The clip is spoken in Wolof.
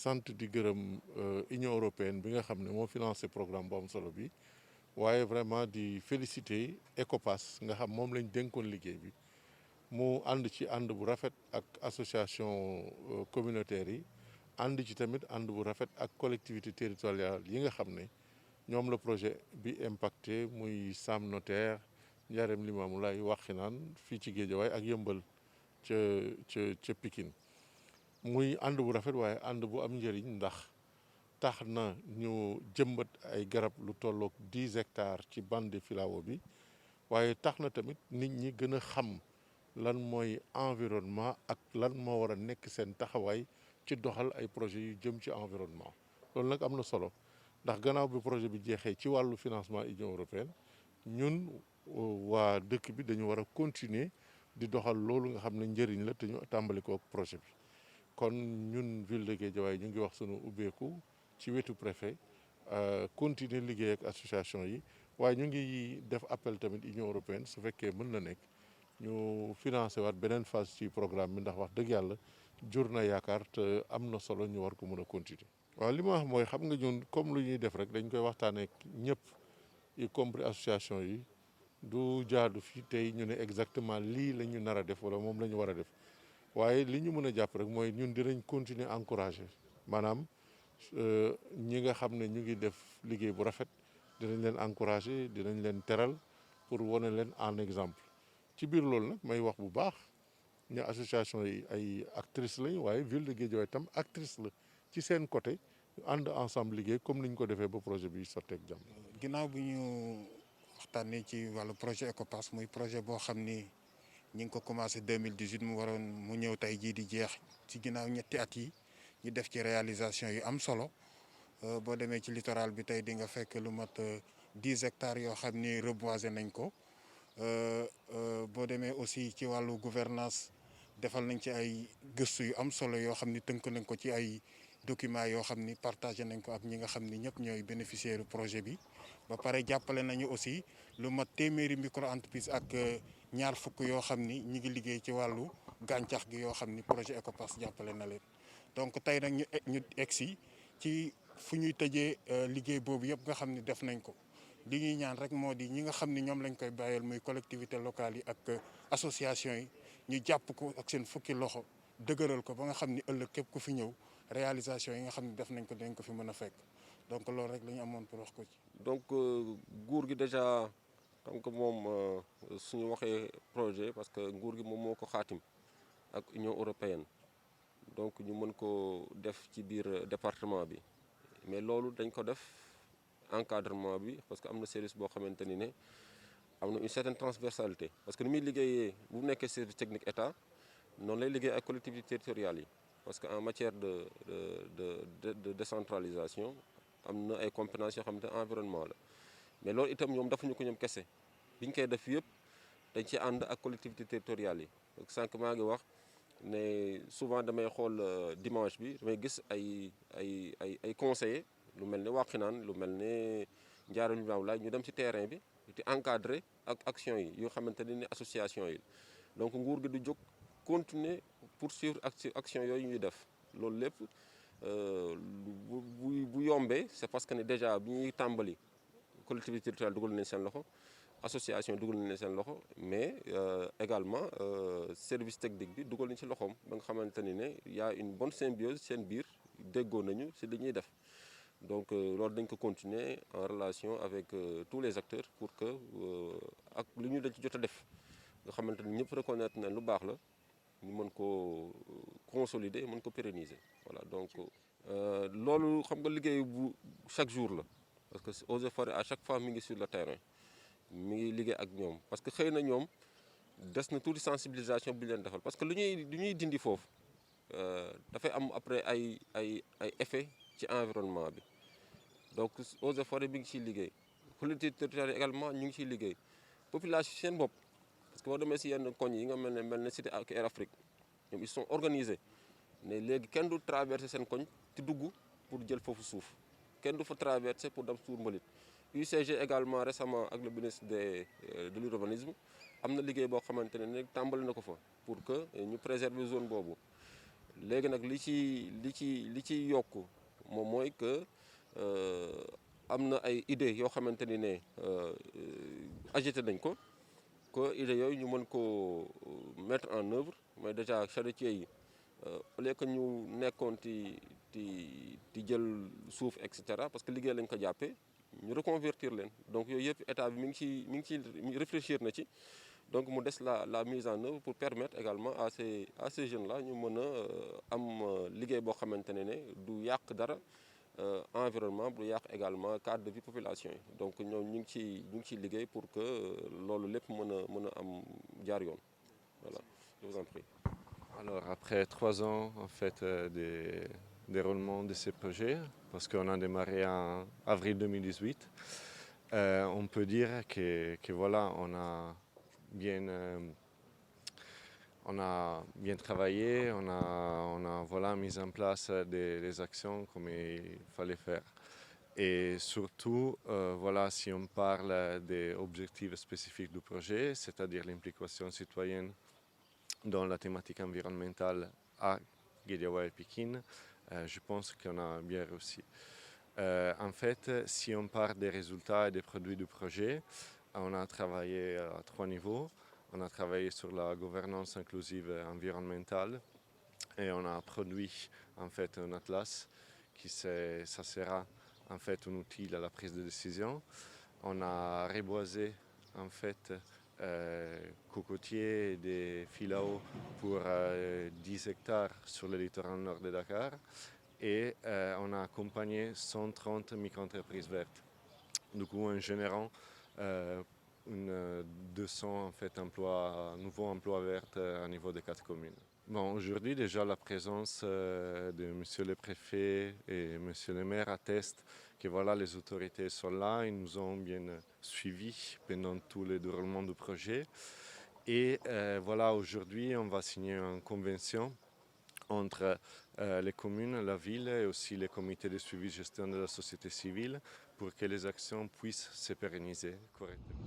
sant di gërëm Union européenne bi nga xam ne moo financé programme bu am solo bi waaye vraiment di féliciter ECOPAS nga xam moom lañ dénkoon liggéey bi mu ànd ci ànd bu rafet ak association communautaire yi ànd ci tamit ànd bu rafet ak collectivité territoriale yi nga xam ne ñoom la projet bi impacté muy Sam Notaire Ndiarème Limamoulaye Wakhinane fii ci Guédiawaye ak Yëmbal ca Pikine muy ànd bu rafet waaye ànd bu am njëriñ ndax tax na ñu jëmbat ay garab lu tolloog 10 hectares ci bande filao bi waaye tax na tamit nit ñi gën a xam lan mooy environnement ak lan moo war a nekk seen taxawaay ci doxal ay projets yu jëm ci environnement loolu nag am na solo ndax gannaaw bi projet bi jeexee ci wàllu financement Union européenne ñun waa dëkk bi dañu war a continuer di doxal loolu nga xam ne njëriñ la te ñu tàmbali ko ak projet bi kon ñun ville de Guédiawaye ñu ngi wax sunu ubbeeku ci wetu préfet continuer liggéey ak association yi waaye ñu ngi def appel tamit Union européenne su fekkee mën na nekk ñu financé waat beneen phase ci programme bi ndax wax dëgg yàlla jur na yaakaar te am na solo ñu war ko mën a continuer. waaw li ma wax mooy xam nga ñun comme lu ñuy def rek dañ koy waxtaanee ak ñëpp y compris association yi du jaadu fii tey ñu ne exactement lii la ñu nar a def wala moom la ñu war a def waaye li ñu mën a jàpp rek mooy ñun dinañ continuer encourager maanaam ñi nga xam ne ñu ngi def liggéey bu rafet dinañ leen encourager dinañ leen teral pour wane leen en exemple. ci biir loolu nag may wax bu baax ñu association yi ay actrices lañ waaye ville de Guédiawaye tam actrice la ci seen côté ñu ànd ensemble liggéey comme ni ñu ko defee ba projet bi sotteeg jàmm. ginnaaw bi ñu waxtaanee ci wàllu projet ECOPAS muy projet boo xam ni ñi ngi ko commencé 2018 mu ñëw tey jii di jeex ci ginnaaw ñetti at yi ñu def ci réalisation yu am solo boo demee ci littoral bi tey di nga fekk lu mat 10 hectares yoo xam ni reboisé nañ ko. boo demee aussi ci wàllu gouvernance defal nañ ci ay gëstu yu am solo yoo xam ni tënk nañ ko ci ay documents yoo xam ni partagé nañ ko ak ñi nga xam ni ñëpp ñooy bénéficiaire du projet bi. ba pare jàppale nañu aussi lu mat téeméeri micro entreprise ak ñaar fukk yoo xam ni ñi ngi liggéey ci wàllu gàncax gi yoo xam ni projet ECOPAS jàppale na leen. donc tey nag ñu egsi ci fu ñuy tëjee liggéey boobu yëpp nga xam ni def nañ ko. li ñuy ñaan rek moo di ñi nga xam ni ñoom lañ koy bàyyeel muy collectivité locale yi ak association yi ñu jàpp ko ak seen fukki loxo dëgëral ko ba nga xam ni ëllëg képp ku fi ñëw réalisation yi nga xam ni def nañ ko dinañ ko fi mën a fekk donc loolu rek la ñu amoon pour wax ko ci. donc nguur gi déjà xam nga moom suñu waxee projet parce que nguur gi moom moo ko xaatim ak Union européenne donc ñu mën ko def ci biir département bi mais loolu dañ ko def. Encadrement bi parce que am na service boo xamante ni ne am na une certaine transversalité parce que ni muy liggéeyee bu nekkee service technique état noonu lay liggéey ak collectivités territoriales yi parce que en matière de décentralisation am na ay compétences yoo xamante ne environnement la mais loolu itam ñoom dafuñu ko ñoom kese biñ koy def yëpp dañ ci ànd ak collectivités territoriales yi donc sànq maa ngi wax ne souvent damay xool dimanche bi damay gis ay conseillers. lu mel ne Wakhinane lu mel ne Ndiarème Limamoulaye ñu dem ci terrain bi di encadrer ak action yi yoo xamante ne ni association yi donc nguur gi du jóg continuer poursuivre action yooyu ñuy def loolu lépp bu yombee c'est parce que ne déjà bi ñuy tàmbali collectivité territoriale dugal nañ seen loxo association dugal nañ seen loxo mais également service technique bi dugal nañ ci loxoom ba nga xamante ne y a une bonne symbiose seen biir déggoo nañu ci li ñuy def. donc loolu dañ ko continuer en relation avec tous les acteurs pour que ak li ñu dañ ci jot a def nga xamante ni ñëpp reconnaître na lu baax la ñu mën ko consolider mën ko pérenniser voilà donc loolu xam nga liggéey bu chaque jour la parce que Eaux et Forêts à chaque fois mi ngi sur le terrain mi ngi liggéey ak ñoom parce que xëy na ñoom des na tuuti sensibilisation bi leen defal parce que lu ñuy dindi foofu dafay am après ay effets ci environnement bi donc Eaux et Forêts bi ngi ciy liggéey collectivités territoriales également ñu ngi ciy liggéey population seen bopp parce que boo demee si yenn koñ yi nga mel ne Cité ak Air Afrique ñoom ils sont organisés ne léegi kenn du traverser seen koñ ti dugg pour jël foofu suuf kenn du fa traverser pour dem suur mbalit UCG également récemment ak le ministre de l'urbanisme am na liggéey boo xamante ne tàmbali na ko fa pour que ñu préserver zone boobu léegi nag li ci yokk moom mooy que am na ay idées yoo xamante ni ne agité nañ ko que idées yooyu ñu mën ko mettre en œuvre mais déjà charretiers yi au lieu que ñu nekkoon di jël suuf et cetera parce que liggéey lañ ko jàppee ñu reconvertir leen donc yooyu yëpp état bi mi ngi ci réfléchir na ci donc mu des la mise en œuvre pour permettre également à ces jeunes là ñu mën a am liggéey boo xamante ne du yàq dara environnement du yàq également cadre de vie population yi donc ñoom ñu ngi ciy liggéey pour que loolu lépp mën a am jaar yoon voilà je vous en prie. Alors après 3 ans en fait des déroulement de ces projets, parce qu'on a démarré en avril 2018, on peut dire que voilà, on a bien travaillé, on a voilà, mis en place des actions comme il fallait faire. Et surtout, voilà, si on parle des objectifs spécifiques du projet, c'est-à-dire l'implication citoyenne dans la thématique environnementale à Guédiawaye et Pikine, je pense qu'on a bien réussi. En fait, si on part des résultats et des produits du projet, on a travaillé à 3 niveaux. On a travaillé sur la gouvernance inclusive environnementale et on a produit en fait un atlas ça sera en fait un outil à la prise de décision. On a reboisé en fait cocotiers et des filao pour 10 hectares sur le littoral nord de Dakar et on a accompagné 130 micro-entreprises vertes. Du coup, en générant 200 en fait, nouveaux emplois verts au niveau des 4 communes. Bon, aujourd'hui, déjà, la présence de monsieur le préfet et monsieur le maire atteste que voilà, les autorités sont là, ils nous ont bien suivis pendant tout le déroulement du projet. Et voilà, aujourd'hui, on va signer une convention entre les communes, la ville et aussi les comités de suivi et gestion de la société civile pour que les actions puissent se pérenniser correctement.